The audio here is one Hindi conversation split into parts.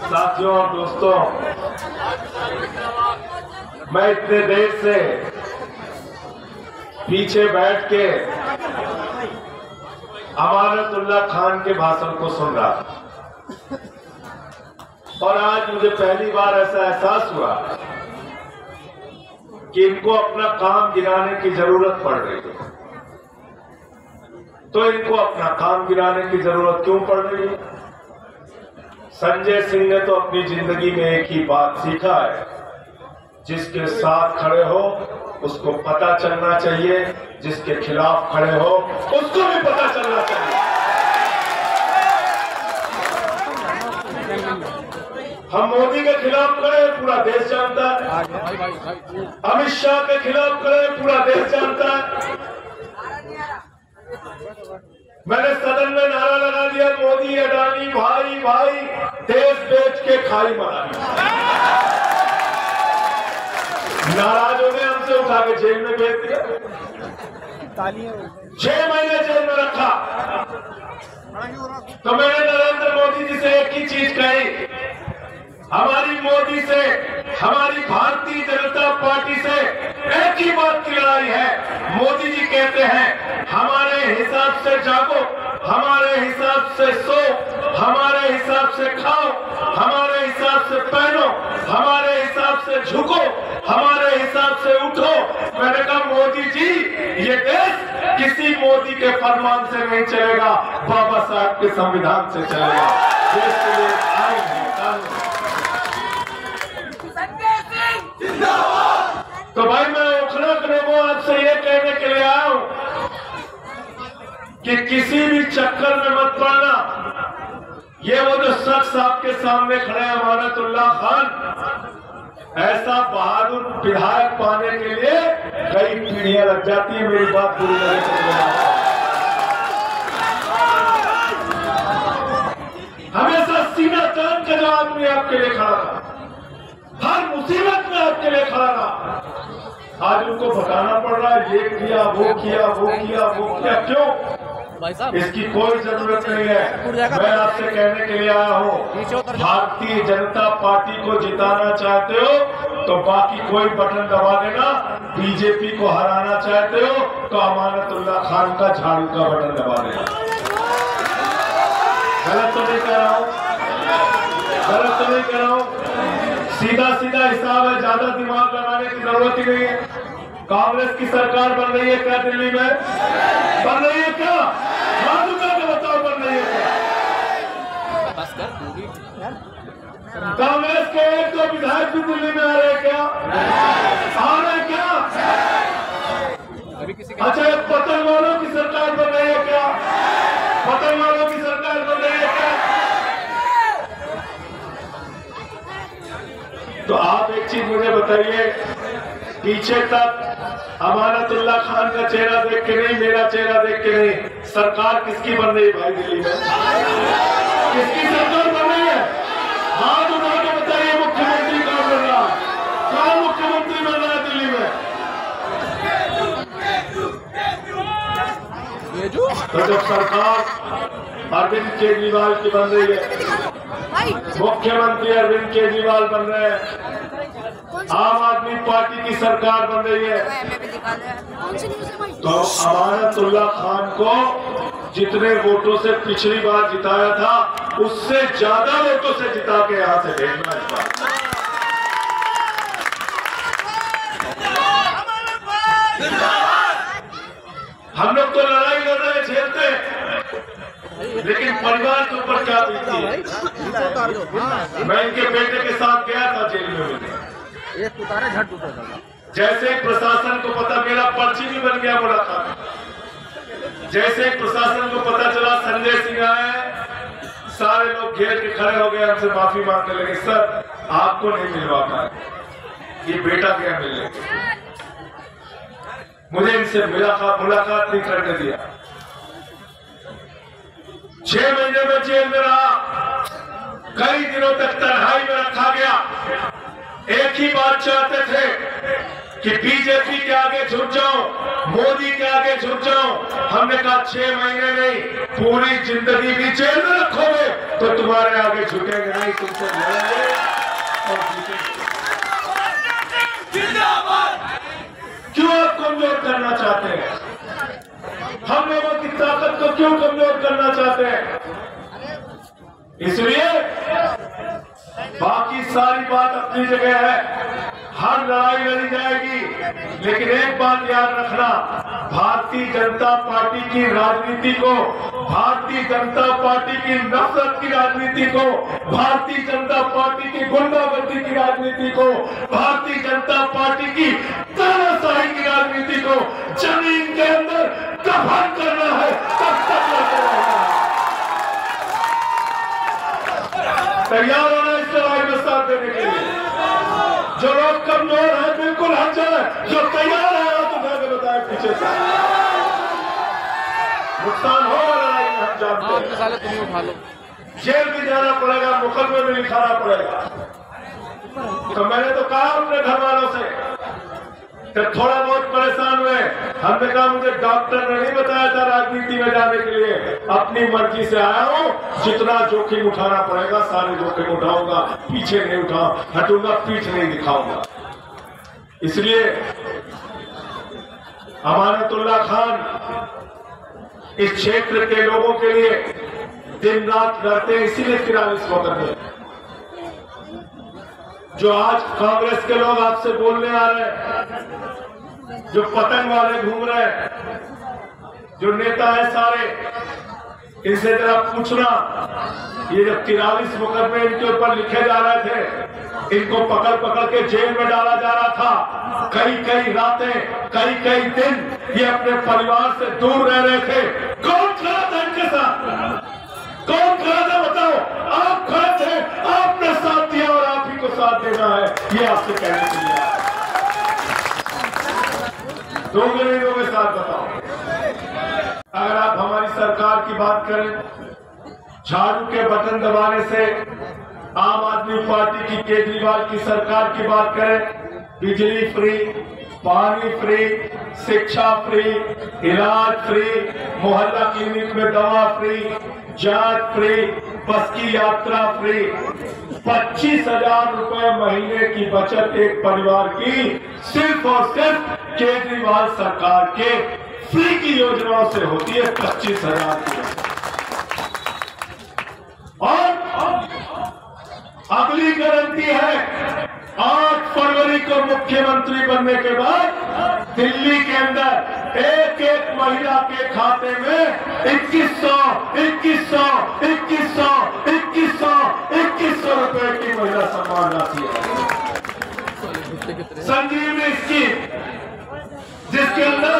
साथियों और दोस्तों, मैं इतने देर से पीछे बैठ के अमानतुल्लाह खान के भाषण को सुन रहा था और आज मुझे पहली बार ऐसा एहसास हुआ कि इनको अपना काम गिराने की जरूरत पड़ रही है। तो इनको अपना काम गिराने की जरूरत क्यों पड़ रही है? संजय सिंह ने तो अपनी जिंदगी में एक ही बात सीखा है, जिसके साथ खड़े हो उसको पता चलना चाहिए, जिसके खिलाफ खड़े हो उसको भी पता चलना चाहिए। हम मोदी के खिलाफ खड़े पूरा देश जानता है, अमित शाह के खिलाफ खड़े पूरा देश जानता है। मैंने सदन में नारा लगा दिया, मोदी अडानी भाई भाई, देश बेच के खाई मराई। नाराज हो गए हमसे, उठा के जेल में भेज दिया, 6 महीने जेल में रखा। तो मैंने नरेंद्र मोदी जी से एक ही चीज कही, हमारी मोदी से, हमारी भारतीय जनता पार्टी से एक ही बात की लड़ाई है। मोदी जी कहते हैं हमारे हिसाब से जागो, हमारे हिसाब से सो, हमारे हिसाब से खाओ, हमारे हिसाब से पहनो, हमारे हिसाब से झुको, हमारे हिसाब से उठो। मैंने कहा मोदी जी, ये देश किसी मोदी के फरमान से नहीं चलेगा, बाबा साहब के संविधान से चलेगा। देश के लिए आए हैं तो भाई मैं ओखला करेगो आपसे ये कहने के लिए आया हूं कि किसी भी चक्कर में मत पड़ना। ये वो जो शख्स आपके सामने खड़े हैं अमानतुल्लाह खान, ऐसा बहादुर विधायक पाने के लिए कई पीढ़ियां लग जाती है। मेरी बात पूरी तरह से हमेशा सीना तान के जो आदमी आपके लिए खड़ा था, हर मुसीबत में आपके लिए खड़ा रहा, आज उनको भगाना पड़ रहा है, ये किया वो किया वो किया वो किया। क्यों? इसकी कोई जरूरत नहीं है। मैं आपसे कहने के लिए आया हूँ, भारतीय जनता पार्टी को जिताना चाहते हो तो बाकी कोई बटन दबा देना। बीजेपी को हराना चाहते हो तो अमानतुल्लाह खान का झाड़ू का बटन दबा देना। गलत तो नहीं कह रहा हूँ, गलत तो नहीं कह रहा हूँ, सीधा सीधा हिसाब है, ज्यादा दिमाग लगाने की जरूरत ही नहीं है। कांग्रेस की सरकार बन रही है क्या? दिल्ली में बन रही है क्या? हाथ उठा के बताओ, बन रही है क्या? कांग्रेस के एक तो विधायक भी दिल्ली में आ रहे हैं क्या? आ रहे हैं क्या? अच्छा, पतन वालों की सरकार बन रही है क्या? पतन वालों की सरकार बन रही है क्या? तो आप एक चीज मुझे बताइए, पीछे तक अमानतुल्लाह खान का चेहरा देख के नहीं, मेरा चेहरा देख के नहीं, सरकार किसकी बन रही है भाई दिल्ली में? किसकी सरकार बन रही है? हाथ उठा के बताइए, मुख्यमंत्री कौन बन रहा है? कौन मुख्यमंत्री बन रहा है दिल्ली में? तो जब सरकार अरविंद केजरीवाल की बन रही है, मुख्यमंत्री अरविंद केजरीवाल बन रहे हैं, आम आदमी पार्टी की सरकार बन रही है, तो अमानतुल्लाह खान को जितने वोटों से पिछली बार जिताया था उससे ज्यादा वोटों से जिता के यहां से भेजना इस बार। हम लोग तो लड़ाई लड़ रहे, झेलते हैं, लेकिन परिवार के ऊपर क्या बीतती है। मैं इनके बेटे के साथ गया था जेल में, जैसे ही प्रशासन को पता, मेरा पर्ची भी बन गया मुलाकात, जैसे ही प्रशासन को पता चला संजय सिंह आए, सारे लोग घेर के खड़े हो गए, हमसे माफी मांगने लगे, सर आपको नहीं मिलवा पाए, ये बेटा क्या मिले, मुझे इनसे मुलाकात नहीं करने दिया। 6 महीने में जेल में रहा, कई दिनों तक तन्हाई में रखा गया। एक ही बात चाहते थे कि बीजेपी के आगे झुक जाओ, मोदी के आगे झुक जाओ। हमने कहा 6 महीने नहीं, पूरी जिंदगी भी जेल में रखोगे तो तुम्हारे आगे झुकेंगे नहीं, तुमसे लड़ेंगे और जीतेंगे। क्यों आप कमजोर करना चाहते हैं? हम लोगों की ताकत को क्यों कमजोर करना चाहते हैं? इसलिए बाकी सारी बात अपनी जगह है, हर लड़ाई लड़ी जाएगी, लेकिन एक बात याद रखना, भारतीय जनता पार्टी की राजनीति को, भारतीय जनता पार्टी की नफरत की राजनीति को, भारतीय जनता पार्टी की गुंडागर्दी की राजनीति को, भारतीय जनता पार्टी की तानाशाही की राजनीति को जमीन के अंदर दफन करना है, तब तक लड़ते रहना है। तैयार होना इस लड़ाई में साथ देने के लिए। जो लोग कमजोर हैं बिल्कुल हट जाए, जो तैयार है आप उठा के बताए पीछे से। नुकसान होगा लड़ाई में, हम जानते हैं। उठा लो, जेल भी जाना पड़ेगा, मुकदमे में लिखाना पड़ेगा। तो मैंने तो कहा अपने घर वालों से, तो थोड़ा बहुत परेशान हुए। हमने कहा मुझे डॉक्टर ने नहीं बताया था राजनीति में जाने के लिए, अपनी मर्जी से आया हूँ, जितना जोखिम उठाना पड़ेगा सारे जोखिम उठाऊंगा, पीछे नहीं हटूंगा, पीठ नहीं दिखाऊंगा। इसलिए अमानतुल्लाह खान इस क्षेत्र के लोगों के लिए दिन रात लड़ते हैं, इसीलिए 43 मुकदमे। जो आज कांग्रेस के लोग आपसे बोलने आ रहे हैं, जो पतंग वाले घूम रहे हैं, जो नेता है सारे, इनसे जरा पूछना, ये जब 43 मुकदमे इनके ऊपर लिखे जा रहे थे, इनको पकड़ पकड़ के जेल में डाला जा रहा था, कई रातें, कई दिन ये अपने परिवार से दूर रह रहे थे। कौन खड़ा था इनके साथ? कौन खड़ा था बताओ? आप खड़े थे, आपने साथ दिया और आप ही को साथ देना है, ये आपसे कहने के लिए। दोगे नहीं दोगे साथ बताओ? अगर आप हमारी सरकार की बात करें, झाड़ू के बटन दबाने से आम आदमी पार्टी की केजरीवाल की सरकार की बात करें, बिजली फ्री, पानी फ्री, शिक्षा फ्री, इलाज फ्री, मोहल्ला क्लिनिक में दवा फ्री, जांच फ्री, बस की यात्रा फ्री, 25,000 रुपए महीने की बचत एक परिवार की सिर्फ और सिर्फ केजरीवाल सरकार के फ्री की योजनाओं से होती है। 25,000 की। और अगली गारंटी है, 8 फरवरी को मुख्यमंत्री बनने के बाद दिल्ली के अंदर एक महिला के खाते में 2100 रुपए की महिला सम्मान राशि है। संजीवनी स्कीम, जिसके अंदर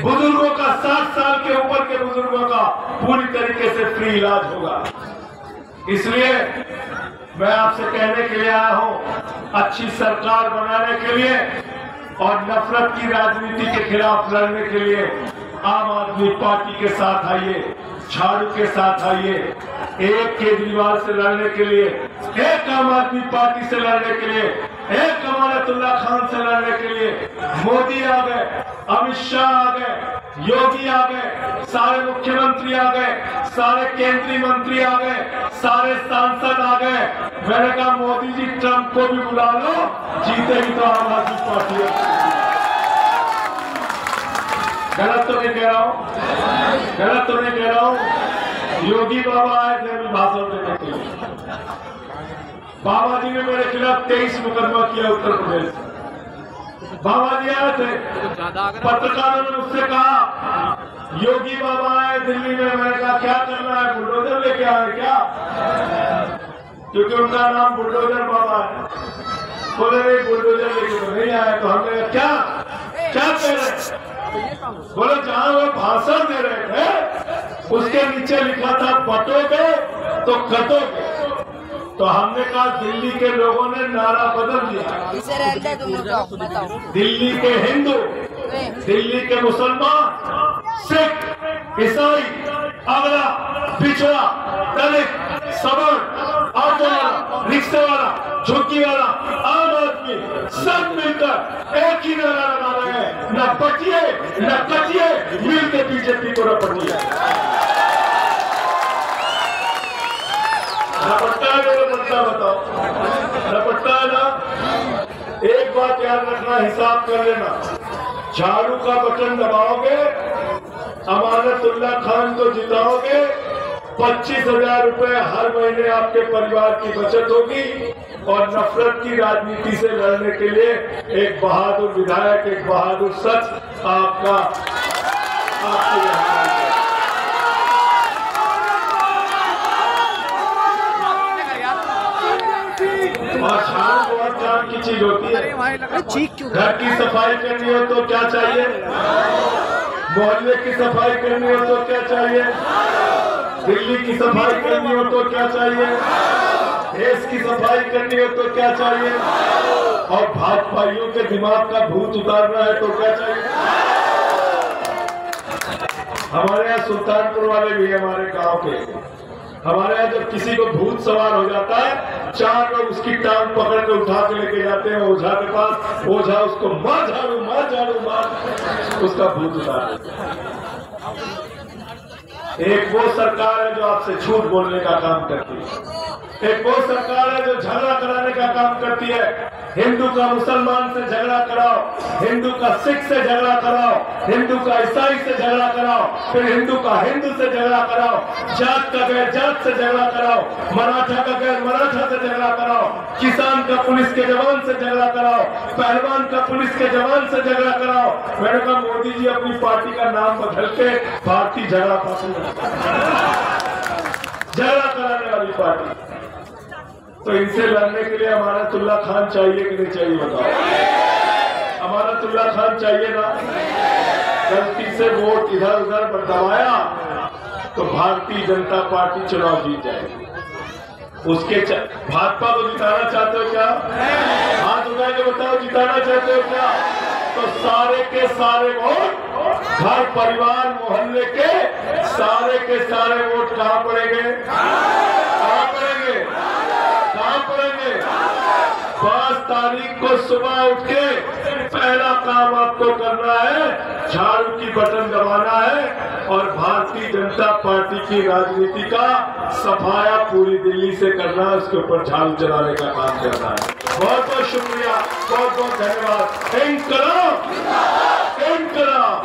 बुजुर्गों का 60 साल के ऊपर के बुजुर्गों का पूरी तरीके से फ्री इलाज होगा। इसलिए मैं आपसे कहने के लिए आया हूं, अच्छी सरकार बनाने के लिए और नफरत की राजनीति के खिलाफ लड़ने के लिए आम आदमी पार्टी के साथ आइए, झाड़ू के साथ आइए, एक केजरीवाल से लड़ने के लिए, एक आम आदमी पार्टी से लड़ने के लिए, एक अमानतुल्लाह खान से लड़ने के लिए मोदी आ गए, अमित शाह आ गए, योगी आ गए, सारे मुख्यमंत्री आ गए, सारे केंद्रीय मंत्री आ गए, सारे सांसद आ गए। मैंने कहा मोदी जी ट्रंप को भी बुला लो, जीतेगी तो आम आदमी पार्टी है। गलत तो नहीं कह रहा हूँ, गलत तो नहीं कह रहा हूँ। योगी बाबा आए थे अभी भाषण देने के लिए, बाबा जी ने मेरे खिलाफ 23 मुकदमा किया उत्तर प्रदेश। बाबा जी आए थे, पत्रकारों ने मुझसे कहा योगी बाबा आए दिल्ली में। मैंने कहा क्या करना है, बुलडोजर लेके आए क्या? क्योंकि उनका नाम बुलडोजर बाबा है। बोले नहीं, बुलडोजर लेके तो नहीं आए। तो हमने क्या क्या कह रहे? बोले जहां वो भाषण दे रहे थे उसके नीचे लिखा था बटोगे तो कटोगे। तो हमने कहा दिल्ली के लोगों ने नारा बदल दिया। दिल्ली के हिंदू, दिल्ली के मुसलमान, सिख, ईसाई, अगला, पिछड़ा, दलित, सवर्ण, ऑटो, रिक्शे वाला, झुग्गी वाला, आम आदमी सब मिलकर एक ही नारा लगा रहे हैं, न बटिए न कटिए, मिल के बीजेपी को न पटिए। रपट्टा है रपट्टा, बताओ रपट्टा है ना। एक बात याद रखना, हिसाब कर लेना, झाड़ू का बटन दबाओगे, अमानतुल्लाह खान को जिताओगे, 25,000 रुपए हर महीने आपके परिवार की बचत होगी और नफरत की राजनीति से लड़ने के लिए एक बहादुर विधायक, एक बहादुर शख्स आपका और झाड़ू बहुत काम की चीज होती है। घर की सफाई करनी हो तो क्या चाहिए, मोहल्ले की सफाई करनी हो तो क्या चाहिए, दिल्ली की सफाई करनी हो तो क्या चाहिए, देश की सफाई करनी हो तो क्या चाहिए, और भाजपाइयों के दिमाग का भूत उतारना है तो क्या चाहिए। हमारे यहाँ सुल्तानपुर वाले भी हमारे गांव के, हमारे यहाँ जब किसी को भूत सवार हो जाता है, 4 लोग उसकी टांग पकड़ के उठा के लेके जाते हैं ओझा के पास, ओझा उसको मार झाड़ू मार झाड़ू मार, उसका भूत उतार देता है। एक वो सरकार है जो आपसे झूठ बोलने का काम करती है, एक वो सरकार है जो झगड़ा कराने का काम करती है। हिंदू का मुसलमान से झगड़ा कराओ, हिंदू का सिख से झगड़ा कराओ, हिंदू का ईसाई से झगड़ा कराओ, फिर हिंदू का हिंदू से झगड़ा कराओ, जात का गैर जात से झगड़ा कराओ, मराठा का गैर मराठा से झगड़ा कराओ, किसान का पुलिस के जवान से झगड़ा कराओ, पहलवान का पुलिस के जवान से झगड़ा कराओ। मैंने कहा मोदी जी अपनी पार्टी का नाम बदल के भारतीय झगड़ा पार्टी, झगड़ा कराने वाली पार्टी। तो इनसे लड़ने के लिए अमानतुल्लाह खान चाहिए कि नहीं चाहिए, बताओ। अमानतुल्लाह खान चाहिए ना। गलती से वोट इधर उधर दबाया तो भारतीय जनता पार्टी चुनाव जीत जाएगी। उसके भाजपा को जिताना चाहते हो क्या, हाथ उठा के बताओ, जिताना चाहते हो क्या। तो सारे के सारे वोट, घर परिवार मोहल्ले के सारे वोट कहाँ पड़ेंगे, कहाँ पड़ेंगे, कहाँ पड़ेंगे। 5 तारीख को सुबह उठ के पहला काम आपको करना है, झाड़ू की बटन दबाना है और भारतीय जनता पार्टी की राजनीति का सफाया पूरी दिल्ली से करना है, उसके ऊपर झाड़ू चलाने का काम करना है। बहुत बहुत शुक्रिया, बहुत बहुत धन्यवाद। इंकलाब, इंकलाब।